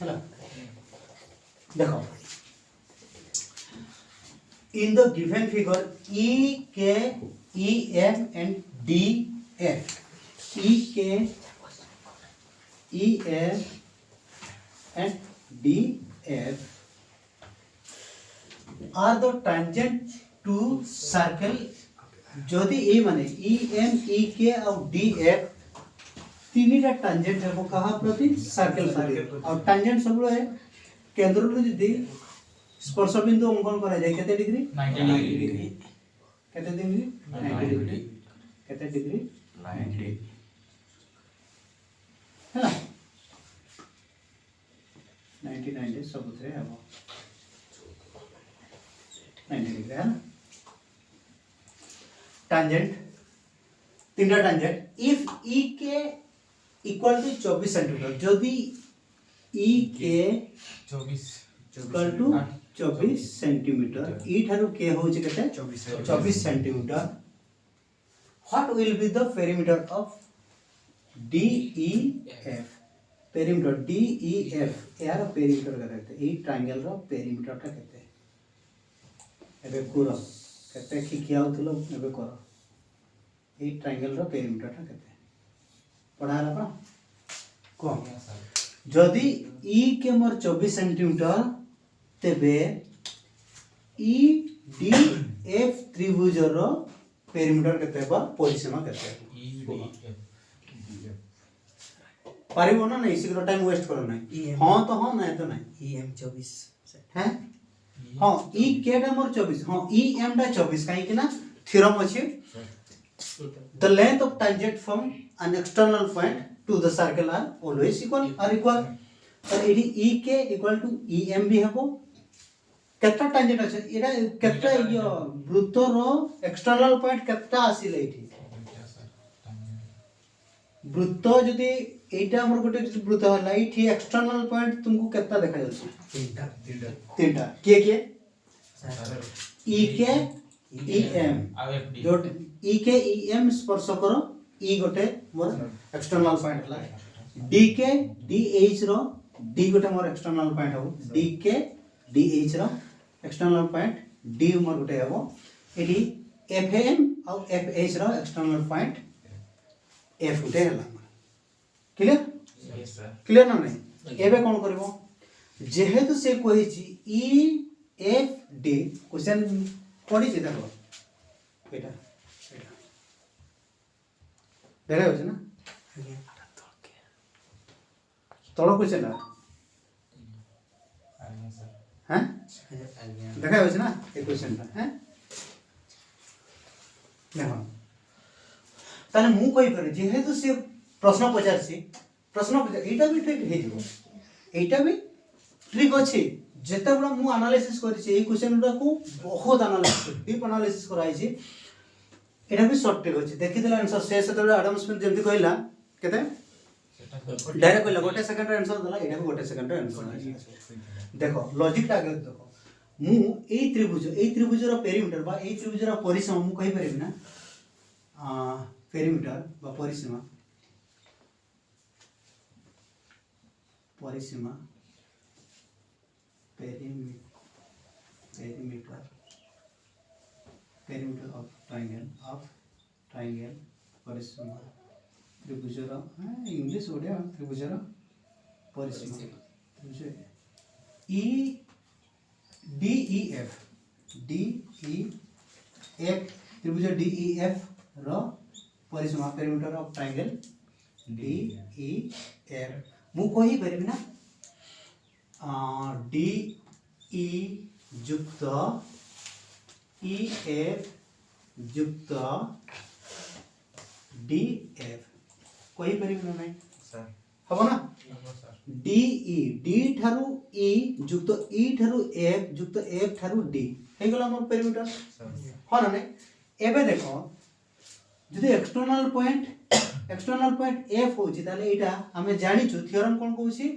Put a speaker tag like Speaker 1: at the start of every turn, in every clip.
Speaker 1: है देखो in the given figure E K E M and D F E K E M and D F are the tangent to circle যদি এই মানে E M E K और D F तीनटा tangent है वो कहाँ प्रति सर्कल प्रति और tangent सब लोग है केंद्र रू यदि स्पर्श बिंदु अंकन करा जाए केते डिग्री 90 डिग्री केते डिग्री 90 डिग्री केते डिग्री 90 है ना 90 90 सब थे अब 90 डिग्री है ना tangent तीनटा tangent if E के इक्वल टू 24 सेंटीमीटर यदि E के 24 इक्वल टू 24 सेंटीमीटर ई ठारू के होचे केते 24 centimetre what will be the perimeter of DEF perimeter DEF यार पेरीमीटर कहते हैं ई ट्रायंगल रो पेरीमीटर टा कहते हैं एबे कुरो कहते कि किया होतलो एबे करो ई ट्रायंगल रो पेरीमीटर टा कहते हैं पढ़ा हला पा को जदि ई के मोर 24 सेंटीमीटर तेबे ई डी एफ त्रिभुज रो पेरीमीटर केते बा परिसीमा केते ई डी एफ पारिबो ना नहीं शीघ्र टाइम वेस्ट करो नहीं हां तो हां नहीं तो नहीं ई एम 24 हैं हां ई के टा मोर 24 हां ई एम टा 24 काई कि ना थ्योरम अछि the length of tangent from an external point to the circle are always equal और एडी ई के इक्वल टू ई एम भी हेबो केतना tangent আছে এটা কেতটা বৃত্তর এক্সটার্নাল পয়েন্ট কেতটা আসিলে এটি বৃত্ত যদি এইটা আমার গোটে বৃত্ত হলা এইটি এক্সটার্নাল পয়েন্ট तुमको কেতটা দেখা যাচ্ছে তিনটা কে ই কে ই এম जो ই কে ই এম স্পর্শ করো ই গোটে মোর এক্সটার্নাল পয়েন্ট হলা डी के डी एच रो डी गोटे मोर एक्सटर्नल पॉइंट हो डी के डी एच रो एक्सटर्नल पॉइंट डी मोर गोटे हो एडी एफ एम और एफ एच रो एक्सटर्नल पॉइंट एफ गोटे हला क्लियर यस सर क्लियर ना नहीं एबे कोन करबो जेहेतु से कोहि छी ई एफ डी क्वेश्चन पढी छी देखो एटा देखा हो ना तोड़ क्वेश्चन है हैं देखा हो ना ये क्वेश्चन टा हैं देखो ताले मु कहि करे जेहेतु से प्रश्न पचार एटा भी ठीक हे जबो एटा भी ठीक अछि जेते बडा मु एनालिसिस करि छी ए क्वेश्चन टा को बहुत एनालिसिस डीप एनालिसिस कराई छी एटा भी शॉर्ट ट्रिक अछि देखि देला आंसर से तबे एडम स्मिथ जेंति कहला केते डायरेक्ट कहला गोटे सेकंड रे आंसर दला एटा भी गोटे सेकंड रे आंसर देखो लॉजिक टा आगे देखो मु ए त्रिभुज रो पेरीमीटर बा ए त्रिभुज रो परिसीमा मु कहि परबी ना पेरीमीटर बा परिसीमा पेरीमीटर ऑफ ट्रायंगल परिसीमा त्रिभुज रो इंग्लिश ओडिया त्रिभुज रो परिसीमा त्रिभुज ई डी ई एफ त्रिभुज डी ई एफ रो परिसीमा perimeter of triangle D E F मु कहि परबी ना डी ई युक्त ई एफ युक्त डी एफ कहि परबी ना नहीं सर हबो ना डी ई डी थारु ई युक्त ई थारु एफ युक्त एफ थारु डी हे गेला हमर पेरीमीटर हो ना नहीं एबे देखो যদি एक्सटर्नल पॉइंट एफ होची ताले एटा हमें जानि छु थ्योरम कोन कहूची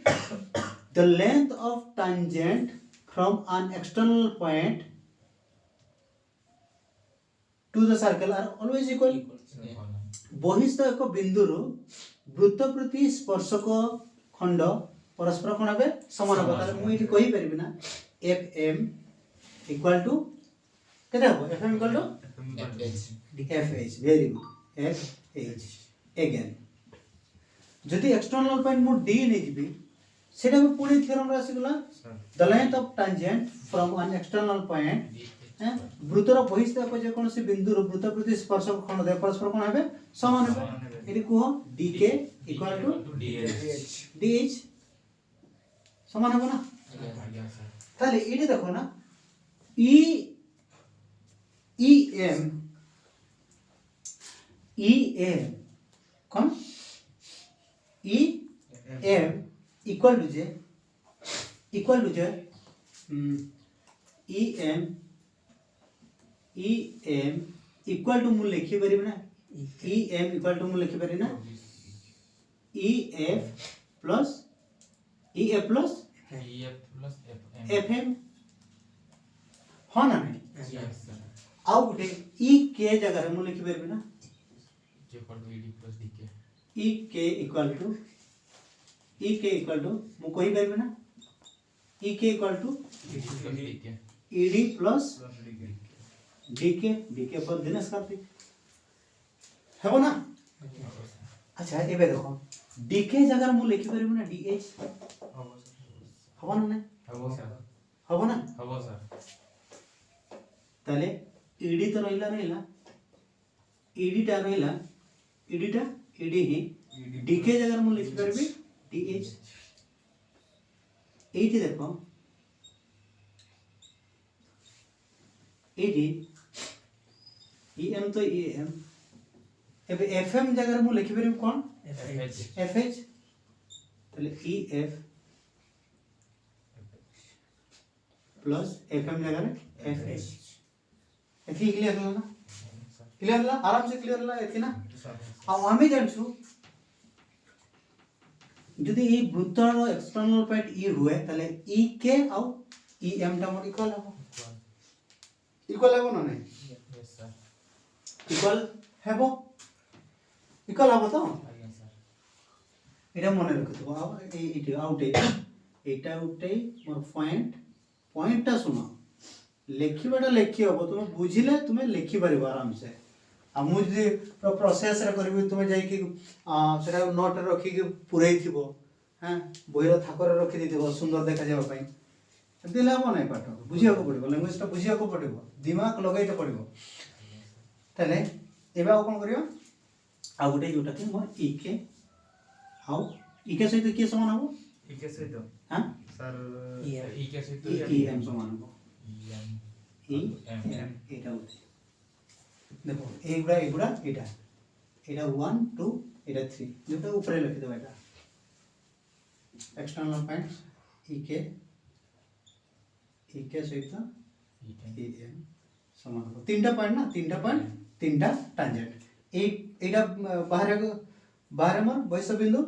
Speaker 1: the length of tangent from an external point to the circle are always equal बहिस्थ एक बिंदु वृत्त प्रति स्पर्शक खंड परस्पर कोन हेबे समान हेबे ताले मु इठी कहि परिबि ना fm इक्वल टू केते हेबो fm equal to fh very good fh again जदि एक्सटर्नल पॉइंट मु d नै जिबि सेटा में पूरी थ्योरम रा आसीगला the length of tangent from an external point वृत्तर बहिस्थ जे कोनसी बिंदु वृत्त प्रति स्पर्शक खंड दे परस्पर कोन हेबे समान हेबे एटी को dk इक्वल टू dh समान हेबो ना ताले एटी देखो ना em कौन em equal to J em equal to मु लिखि परिबे ना em इक्वल टू मु लिखि परिबे ना ef प्लस fm हो ना नहीं आउ गुटे ek जगह रे मु लिखि परिबे ना ek इक्वल टू मु कहि परिबे ना ek equal to ed plus dk पर दिनेश कार्तिक हेबो ना अच्छा एबे देखो dk जगह मु लिखि परिबे ना dh हबो ना हबो ना सर ताले ed तो रहिला ed ही dk जगह मु लिखि परिबे dh एठी देखो एडी em तो em एबे fm जगह मु लिखि परिबे कोन fh तले ef प्लस fm जगह fh एथि क्लियर होला ना आराम से क्लियर होला एथि ना आ हमें जानछु যদি এই বৃত্তৰ এক্সটার্নাল পয়েন্ট ই हुए তাহলে ই কে আও ই এম টা মোর ইকুয়াল হবো না নাই यस सर ইকুয়াল হবো তো এটা মনে রাখতে হবে এইটা আউটে এইটা আউটে মোর পয়েন্টটা শুনো লেখিবাটা লেখি হবো তুমি বুঝিলে তুমি লেখি পারিবো আরাম से आ मु जे प्रोसेस रे करबी तुमे जाई कि सेटा नोट रखी कि पुरई थिबो हैं बोइरा थाकर रखी दिथिबो सुंदर देखा जाबा पई दिला हो नै पाठ बुझिया को पड़िबो लैंग्वेज ता बुझिया को पड़िबो दिमाग लगाई तो पड़िबो तले एबा कोन करियो आ गुटे जोटा कि मोर इके हाउ इके सहित के समान हबो इके सहित हां सर इके सहित एम समान हबो एम एटा होते देखो एगुड़ा एटा 1 2 एटा 3 जोटा ऊपर लिखि दबा एटा एक्सटर्नल पॉइंट्स ek सहित em समान हो तीनटा पॉइंट ना तीनटा टांजेंट एटा बाहर मोर बहिस्थ बिंदु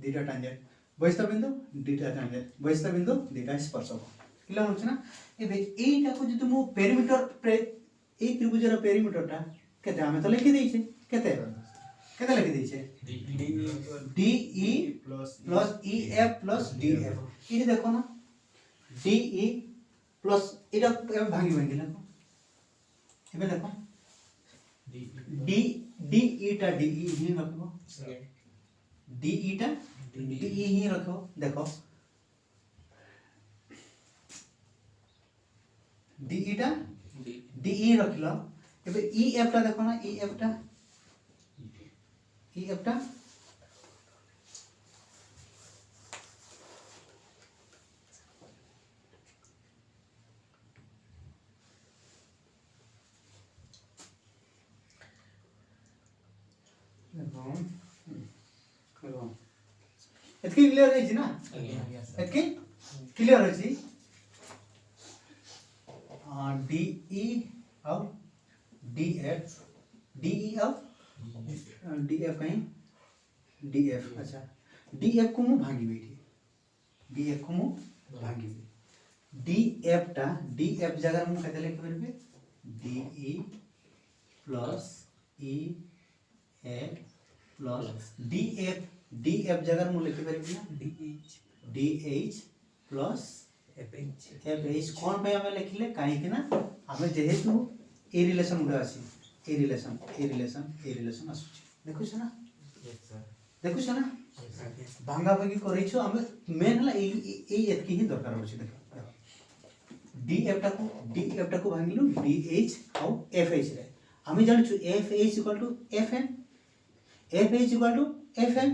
Speaker 1: दुटा टांजेंट बहिस्थ बिंदु दुटा टांजेंट बहिस्थ बिंदु दुटा स्पर्शक क्लियर होछ ना एबे एटा को जदि मु पेरीमीटर ए त्रिभुजर पेरीमीटरटा केते हमें तो लिखि दैछे केते लिखि दैछे de plus ef plus df इने देखो ना de plus एटा भागी लिखो एबे देखो de टा de ही रखो de टा de ही रखो देखो de टा de रखलो एबे ef टा देखो ना ef टा एतकी क्लियर है जी ना एतकी क्लियर है जी de और df de और df कहीं df अच्छा df को मु भागी बैठी df को मु भागी df टा df जगह मु कहते लिख परबे de plus e f plus df जगह मु लिख परबे ना dh DH प्लस FH कौन पे हमें लिखले काहे कि ना हमें जेहेतु ए रिलेशन गुडा अछि ए रिलेशन आसुची देखु छ ना ना भांगा भागी करै छ हमें मेन हला ए एतकी ही दरकार होछि देखो DF टा को भांगिलु DH और FH रे हमें जान छु FH = FM FH = FM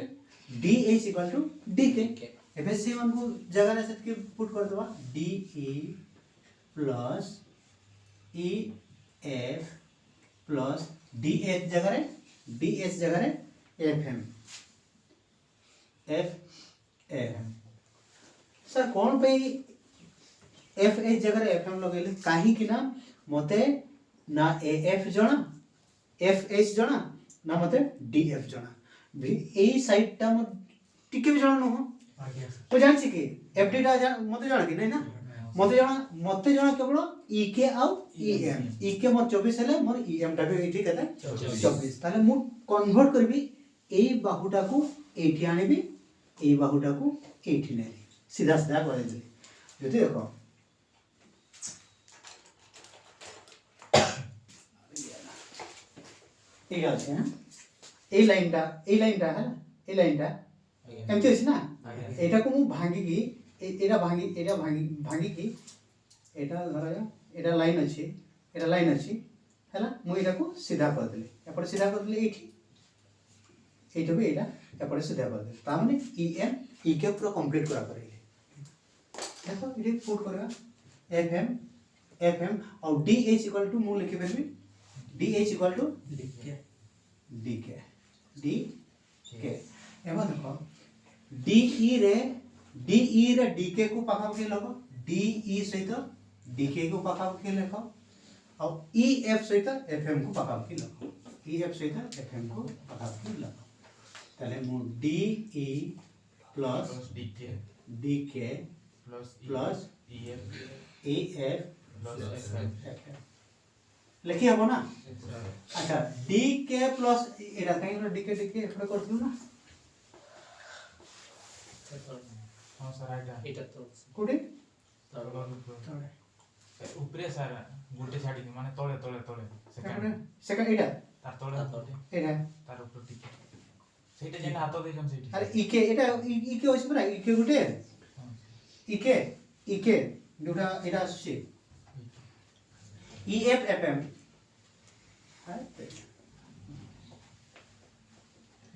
Speaker 1: DH = DK FSC मान को जगह रे सेट के पुट कर दवा DE plus EF plus DH जगह रे FM सर कौन पे FH जगह रे FM लगेले काहे कि ना मते ना AF जणा FH जणा ना मते DF जणा ए साइड टा म टिके भी जणा न हो तो जान छी कि FD टा मते जणा कि नहीं ना मते जणा केवल EK आउ EM EK मोर 24 हेले मोर EM टा भी एठी केते 24 ताले मु कन्वर्ट करबी ए बाहुटा को एठी आनिबी ए बाहुटा को एठी नेबी सीधा कर देबी जति देखो ए আছে না এই লাইনটা হ্যাঁ এই লাইনটা এমতি আছে না এটাকে মু ভাঙি কি এটা ভাঙি কি এটা ধরা যাও এটা লাইন আছে हैला मु एटाको सीधा कर देले एपटे सीधा कर देले एठी भी एटा एपटे सीधा कर देले ता माने EM EK पूरा कंप्लीट करा करेले देखो इडी पुट करबा FM और DH = मु लिखि परबी DH = DK एमा देखो DE रे DK को पाखा के लगो DE सहित DK को पाखा के लिखो और EF सहित FM को पाखा के लगो EF सहित FM को पाखा के लगो ताले मु DE plus DK plus EF plus FM लिखि हबो ना अच्छा DK प्लस एरा काई ना DK एफडा करथु ना हां सर एटा तो कोडे तळे ऊपरे सर गुटे छाडी माने तळे सेकंड एटा तार तळे एटा तार ऊपर टिके सेटा जेना हाथ देजम सेठी अरे इके एटा इके होइछ परा इके गुटे इके दुटा एटा आछे EF FM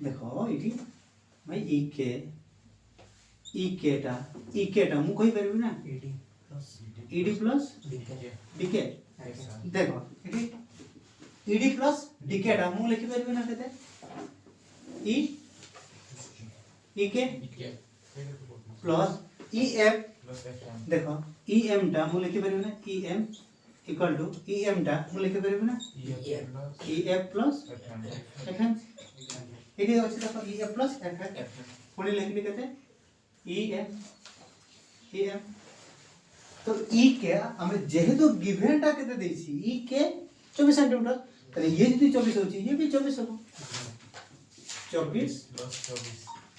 Speaker 1: देखो इटी भाई EK टा मु कहि परबी ना ED प्लस DK देखो इटी ED प्लस DK टा मु लिखि परबी ना केते EK प्लस EF देखो EM टा मु लिखि परबी ना EM इक्वल टू EM टा मु लिखि परबी ना EF प्लस FM एटी अछि देखो EF प्लस FM पुणी लिखि केते EM तो EK हमें जेहेतु गिवन टा केते देछि EK 24 सेंटीमीटर तले ये जदी 24 होछि ये भी 24 हो 24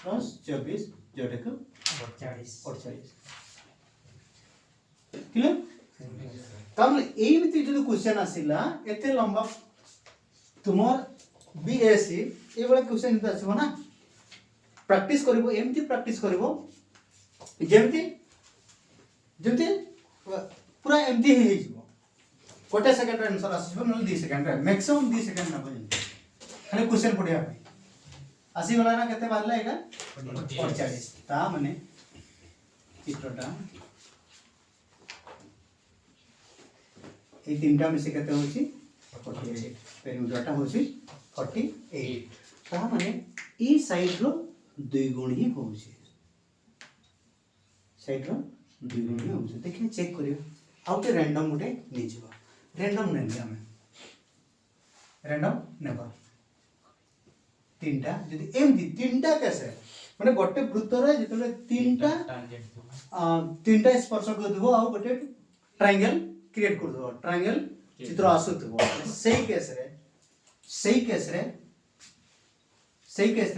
Speaker 1: प्लस 24 जोटे को 48 क्लियर तमले एमिति जदी क्वेश्चन आसिला एते लंबा तुमर बीएससी ए बडा क्वेश्चन आछो ना प्रैक्टिस करबो एमिति प्रैक्टिस करबो जेमति पूरा एमती ही हिजबो कोटे सेकंड रे आंसर आसीबो न 2 सेकंड रे मैक्सिमम 2 सेकंड ना बजे खाली क्वेश्चन पढिया पे आसी वाला ना केते बारला एटा 48 ता माने चित्रटा ए तीनटा में से केते होची 48 पेरिमीटरटा होची 48 ता माने ई साइड रो 2 गुण ही होची साइड रो 2 गुण ही होची देखिए चेक करियो आउटे रैंडम गुटे नै जीवा रैंडम नै हमें रैंडम नेबा तीनटा जदी एमदी तीनटा कैसे माने गोटे वृत्त रे जेतले तीनटा स्पर्शक देबो आ गोटे ट्रायंगल क्रिएट कर दो ट्रायंगल चित्र आसुथबो सही केस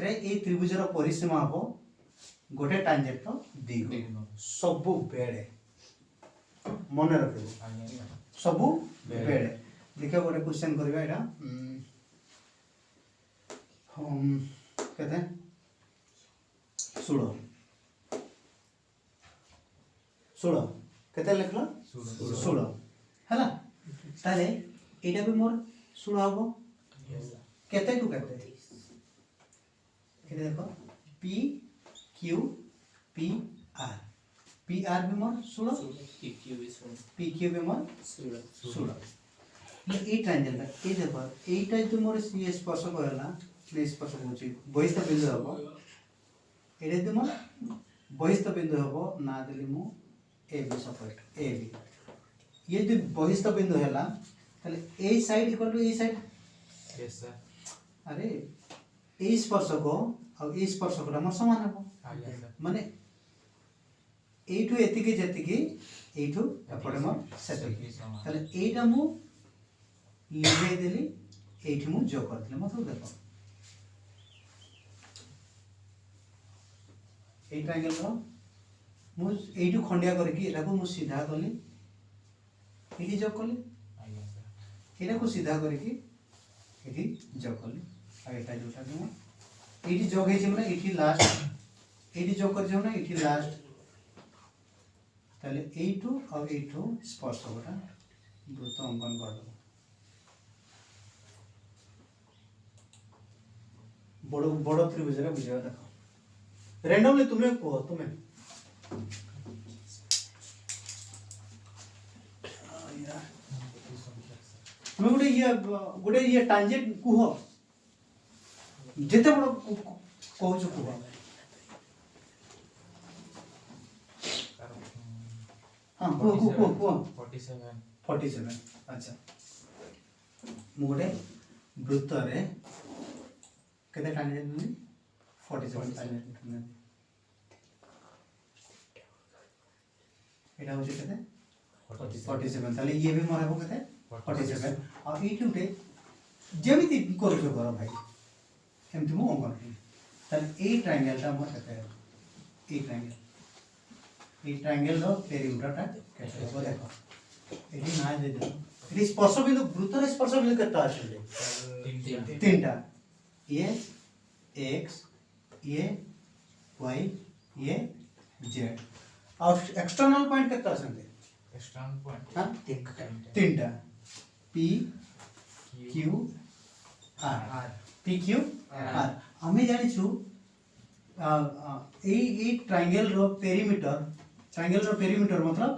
Speaker 1: रे ए त्रिभुजर परिसीमा हो गोटे टांजेंट रो दिग सबु बेले मन रखिबो सबु बेले देखिए गोटे क्वेश्चन करबा एटा हम कहते सुड़ो सुड़ो केते लिखलो सुड़ो हैला ताले एटा भी मोर सुड़ो हबो केते टू केते एटा देखो पी क्यू पी आर भी मोर सुड़ो पी क्यू भी मोर सुड़ो ए ट्रायंगल का ए देखो एटा जो मोर सी स्पर्शक होला स्पर्शक होची बहिस्थ बिंदु हबो एटा जो मोर बहिस्थ बिंदु हबो ना देली मु A B support A B ये जो बहिस्थ बिंदु हैला ताले A side equal to A side
Speaker 2: yes sir
Speaker 1: अरे ए स्पर्शक और ए स्पर्शक रा समान हबो माने एठू एतिके जतिके एठू एपटे मोर सेटिके ताले एटा मु लिखे देली एठी मु जो कर देले मतलब देखो ए ट्रायंगल रो मु एठू खंडिया करके एटा को मु सीधा कली एठी जो कली एटा को सीधा करके एठी जो कली आ एटा जोटा मु एठी जो गई छै माने एठी लास्ट एठी जो कर छै माने एठी लास्ट ताले एठू और एठू स्पर्श होटा वृत्त अंकन कर दो बड़ो बड़ो त्रिभुज रे बुझिया देखो रैंडमली तुम्हें को तुम्हें तुम्हें गोटे ये टांजेंट कुह जेते बड़ कहू छ कुह हां कुह 47 अच्छा मु गोटे वृत्त रे केते टांजेंट नी 47 टांजेंट एटा होचे केते 47 ताले ये भी मोर हबो केते 47 और ई टुटे जेमिति करू छ घर भाई एमति मु अंकन ताले ए ट्रायंगल ता मोर केते ए ट्रायंगल रो पेरिमीटर ता केते हो देखो एटी ना दे दो एटी स्पर्श बिंदु वृत्त रे स्पर्श बिंदु केता आछले तीनटा ये एक्स ये वाई ये जेड और एक्सटर्नल पॉइंट केता आछले
Speaker 2: एक्सटर्नल पॉइंट
Speaker 1: हां तीनटा P Q R P Q R हमें जानि छु ए ट्रायंगल रो पेरीमीटर मतलब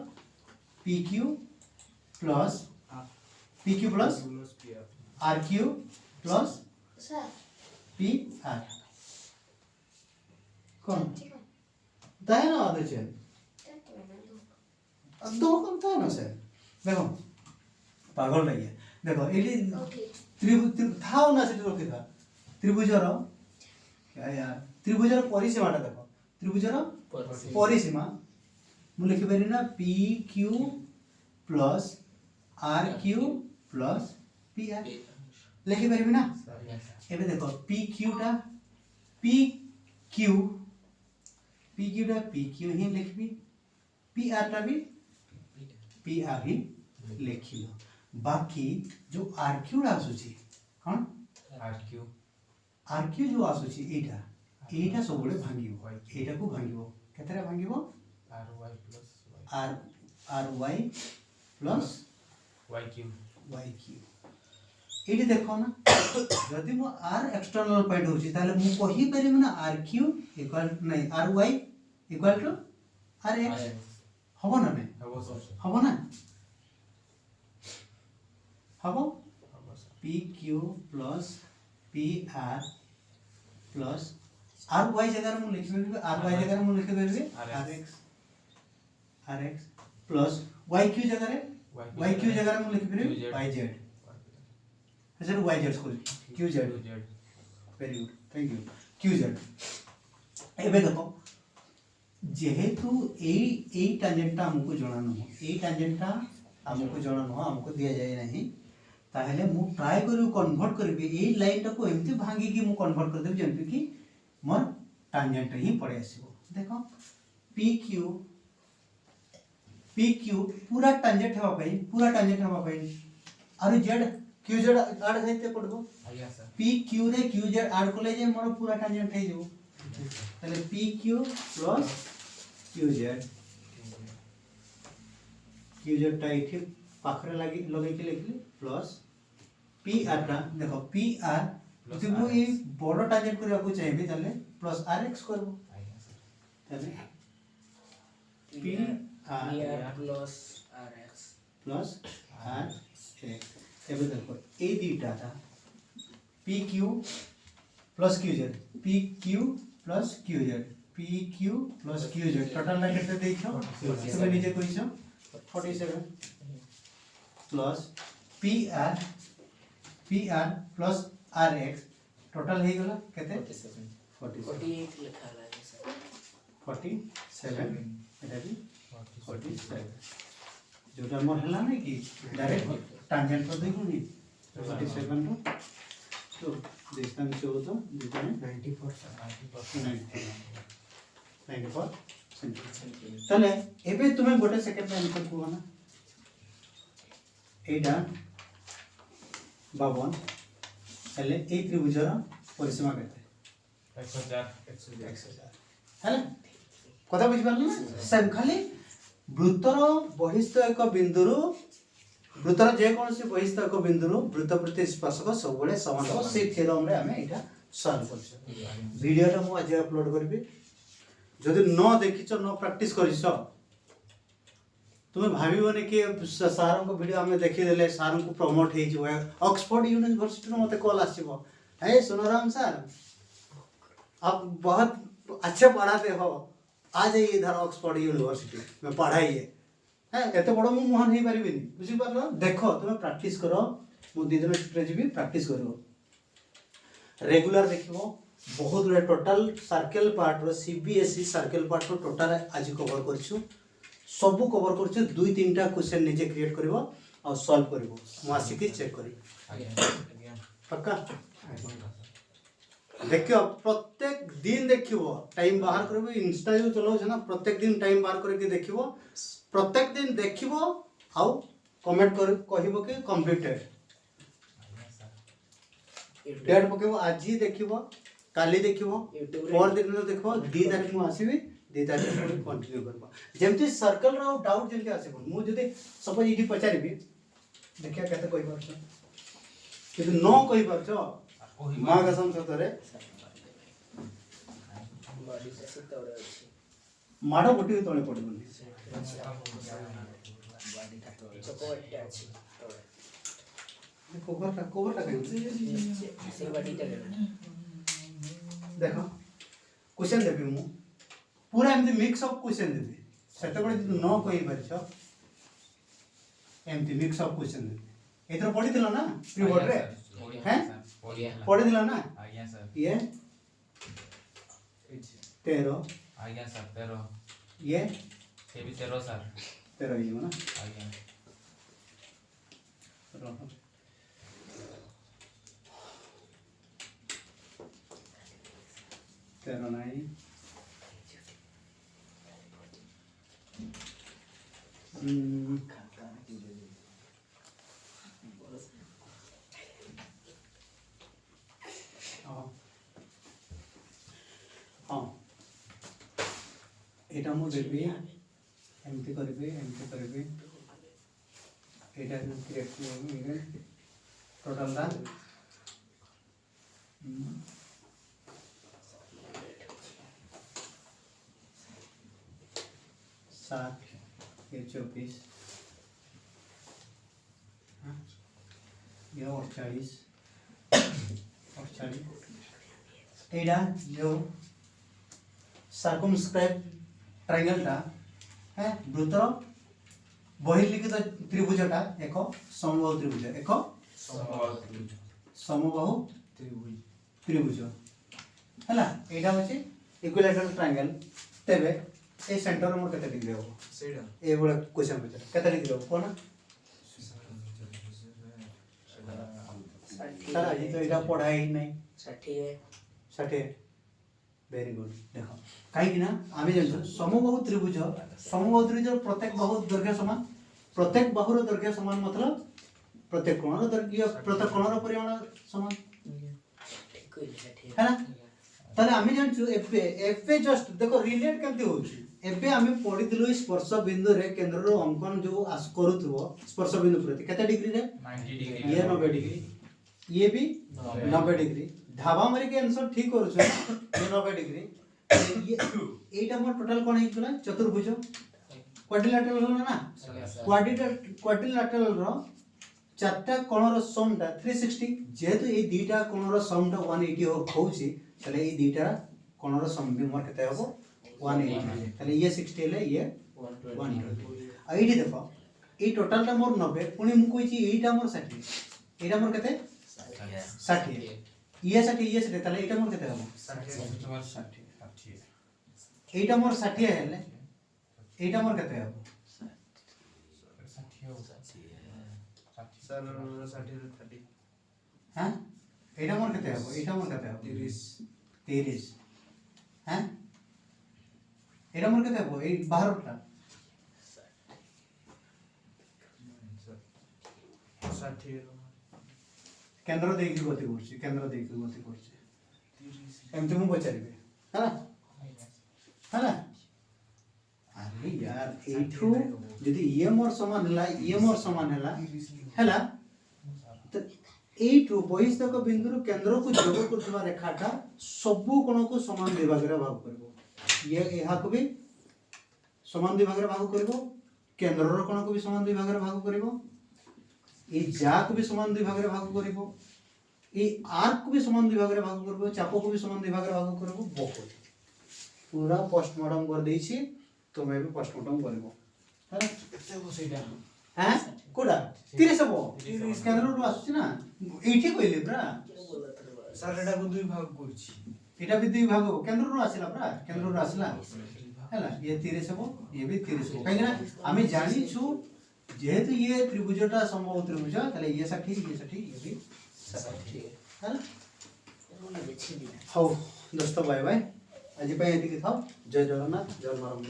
Speaker 1: P Q plus R Q plus P R कौन दाए ना आधे चेन दो कम था ना सर देखो पागल रही है देखो एली त्रिभुज था ना से जो था त्रिभुज रो क्या यार त्रिभुज रो परिसीमा टा देखो त्रिभुज रो परिसीमा मु लिखि बेरी ना P Q plus R Q plus P R लिखि बेरी ना एबे देखो पी क्यू टा पी क्यू ही लिखबी पी आर टा भी पी आर ही लिखिलो बाकी जो आर क्यू रा आसुची कोन आर क्यू जो आसुची एटा सब बळे भांगिबो एटा को भांगिबो केतरा भांगिबो R Y plus Y Q एटी देखो ना जदि मो आर एक्सटर्नल पॉइंट होची ताले मु कहि परिम ना आर क्यू इक्वल नहीं R Y equal to R X हबो ना नहीं हबो ना हबो P Q plus P R plus R Y जगह मु लिखबे आर वाई जगह मु लिखबे R X plus Y Q जगह मु लिखबे Y Z sir Y Z को Q Z very good thank you Q Z एबे देखो जेहेतु ए टांजेंट हमको जणा न ए टांजेंट हमको जणा न हमको दिया जाय नहीं ताहले मु ट्राई करू कन्वर्ट करबे ए लाइन टा को एमती भांगी कि मु कन्वर्ट कर देब जेंति कि मोर टांजेंट ही पड़े आसीबो देखो पी क्यू पूरा टांजेंट हवा पाई और जेड क्यू जेड आड हेते पड़बो
Speaker 2: आज्ञा सर
Speaker 1: पी क्यू रे क्यू जेड आड कोले जे मोर पूरा टांजेंट हे जो ताले P Q plus Q Z टा इथे पाखरे लगे के लिखली प्लस पी आर टा देखो पी आर
Speaker 2: Plus
Speaker 1: जब वो
Speaker 2: RX.
Speaker 1: ये बड़ टांजेंट करबा को चाहिए ताले प्लस आर एक्स करबो
Speaker 2: आज्ञा सर
Speaker 1: ताले P R
Speaker 3: plus R X
Speaker 1: plus R X एबे देखो ए दीटा था P Q plus Q Z P Q plus Q Z P Q plus Q Z total ला केते देखो તમે નીચે કહીছো 47 plus P R plus R X total हे गला केते 47
Speaker 3: 48 लिखा है सर
Speaker 1: 47 एटा भी 47 जोटा मोर हला नै कि डायरेक्ट टांजेंट कर देखो नी 47 तो डिस्टेंस 14 दुटा में 94 सेंटीमीटर तले एबे तुमे गोटे सेकंड में आंसर को ना एटा 52 हेले ए त्रिभुजर परिसीमा केते
Speaker 2: 1000
Speaker 1: हेले कथा बुझि पारल ना सेम खाली वृत्तर बहिस्थ एक बिंदुरु वृत्तर जे कोनसी बहिस्थ एक बिंदुरु वृत्त प्रति स्पर्शक सब बळे समान हो से थ्योरम रे हमें एटा सॉल्व करछ वीडियो टा मु आज अपलोड करबी जदि न देखिछ न प्रैक्टिस करिछ तुम्हें भाविबने कि सारन को वीडियो हमें देखि देले सारन को प्रमोट हे जो ऑक्सफोर्ड यूनिवर्सिटी मते कॉल आसीबो हे सुनराम सर आप बहुत अच्छे पढ़ाते हो आ जाइए इधर ऑक्सफोर्ड यूनिवर्सिटी में पढ़ाइए हैं एते बड़ मु मोहन हे परिबिनी बुझि पारलो देखो तुम प्रैक्टिस करो मु दी दिन छुट्टी जीबी प्रैक्टिस करिवो रेगुलर देखिवो बहुत गुडे टोटल सर्कल पार्ट रो सीबीएसई सर्कल पार्ट रो टोटल आज कवर करछु सब कवर करछु दुई तीनटा क्वेश्चन निजे क्रिएट करिवो और सॉल्व करिवो मु आसिक चेक करी
Speaker 2: आज्ञा
Speaker 1: पक्का देखियो प्रत्येक दिन देखिवो टाइम बाहर करबो इंस्टा जो चलो छै ना प्रत्येक दिन टाइम बाहर करके देखिवो प्रत्येक दिन देखिवो आउ कमेंट कर कहिवो कि कंप्लीटेड
Speaker 2: आज्ञा सर
Speaker 1: डेट पकेबो आज ही देखिवो काली देखिवो
Speaker 3: YouTube रे
Speaker 1: और दिन देखिवो 2 तारीख मु आसीबी 2 तारीख को कंटिन्यू करबो जेमति सर्कल रो डाउट जेमति आसीबो मु जदि सपोज इठी पचारिबी देखिया कते कहि परछो किंतु नो कहि परछो मां कसम सतरे
Speaker 3: बॉडी से सितौरे अछि
Speaker 1: माडो गोटी तळे पडबनी
Speaker 3: बॉडी का तो चकोट अछि
Speaker 1: कोबरटा कहि
Speaker 3: से बॉडी टा
Speaker 1: देखो क्वेश्चन देबी मु पूरा एमती मिक्स अप क्वेश्चन देबी सेते बडे नो कहि परछो एमती मिक्स अप क्वेश्चन देबी एतर पढिथिलो ना प्री बोर्ड रे हैं पढिथिलो ना
Speaker 2: आज्ञा सर
Speaker 1: ये 13
Speaker 2: आज्ञा सर 13
Speaker 1: ये
Speaker 2: ये भी 13 सर
Speaker 1: 13 ही हो ना
Speaker 2: आज्ञा
Speaker 1: रहो। तेरह नहीं हाँ एटा मु देबी एमती करबी एटा क्रिएट करबी टोटल दा सात ये 24 ये 48 एटा जो सर्कमस्क्राइब ट्रायंगल टा है वृत्तर बहिर्लिखित त्रिभुजटा एक समबाहु त्रिभुज एक समबाहु त्रिभुज हैला एटा होची इक्विलैटरल ट्रायंगल तेबे ए सेंटर मोर केते डिग्री हो
Speaker 2: सेडा
Speaker 1: ए बोला क्वेश्चन पचार केते डिग्री हो कोना सर आज तो एटा पढ़ाई नहीं
Speaker 3: 60 है
Speaker 1: 60 वेरी गुड देखो कहीं ना आम जान समबाहु त्रिभुज प्रत्येक बाहु दैर्घ्य समान प्रत्येक बाहुर दैर्घ्य समान मतलब प्रत्येक कोणर दैर्घ्य प्रत्येक कोणर परिमाण समान
Speaker 3: ठीक कहले सर ठीक
Speaker 1: है ना ताले आम जान एबे एबे जस्ट देखो रिलेट केमती होची एबे आम पढ़िथिलु स्पर्श बिंदु रे केंद्र रो अंकन जो करूथबो स्पर्श बिंदु प्रति केते डिग्री रे
Speaker 2: 90 डिग्री
Speaker 1: ये 90 डिग्री ये भी 90 डिग्री ढाबा मारी के आंसर ठीक करू ये 90 डिग्री ये एटा मोर टोटल कोन हितला चतुर्भुज क्वाड्रिलेटरल होला ना क्वाड्रिलेटरल रो चारटा कोणर समटा 360 जेहेतु ए दीटा कोणर समटा 180 होउची तले ए दीटा कोणर सम भी मोर केते हबो 180 तले ये 60 ले ये 120 आईडी देखो ए टोटल टा मोर 90 पुनी मु कोइची एटा मोर 60 एटा मोर केते 60 ये 60 तले एटा मोर केते हबो 60 एटा मोर 60 हेले एटा मोर केते हबो
Speaker 4: सर 60 रे 30
Speaker 1: हां एटा मोर केते हबो 30 हां एटा मोर केते हबो ए 12 टा
Speaker 4: 60
Speaker 1: केंद्र देखि गति करछि एमते मु बचारिबे है ना अरे यार एठू यदि ये मोर समान हैला तो एठू बहिष्ठक बिंदु केंद्र को जोग करथबा रेखाटा सबु कोण को समान विभाग रे भाग करबो ये एहा को भी समान विभाग रे भाग करबो केंद्र रो कोण को भी समान विभाग रे भाग करबो ए जा को भी समान विभाग रे भाग करबो ए आर्क को भी समान विभाग रे भाग करबो चाप को भी समान विभाग रे भाग करबो बहुत पूरा पोस्टमार्टम कर देछि तुम्हें भी पोस्टमार्टम करबो है
Speaker 2: केते हो सेटा
Speaker 1: हैं कोडा 30 हबो केंद्र रो आछी ना एठी कइले ब्रा
Speaker 3: बोला तर
Speaker 4: सर एटा को दुई भाग करछि
Speaker 1: एटा भी दुई भाग हबो केंद्र रो आसिला ब्रा केंद्र रो आसिला हैला ये 30 हबो ये भी 30 हबो काहे ना हमें जानि छु जेहेतु ये त्रिभुजटा समबाहु त्रिभुज तले ये 60 ये भी 60 है ना
Speaker 3: बोला बेछि दिना
Speaker 1: हौ दोस्तों बाय बाय आज पे एति थाओ जय जगन्नाथ जय मारंग।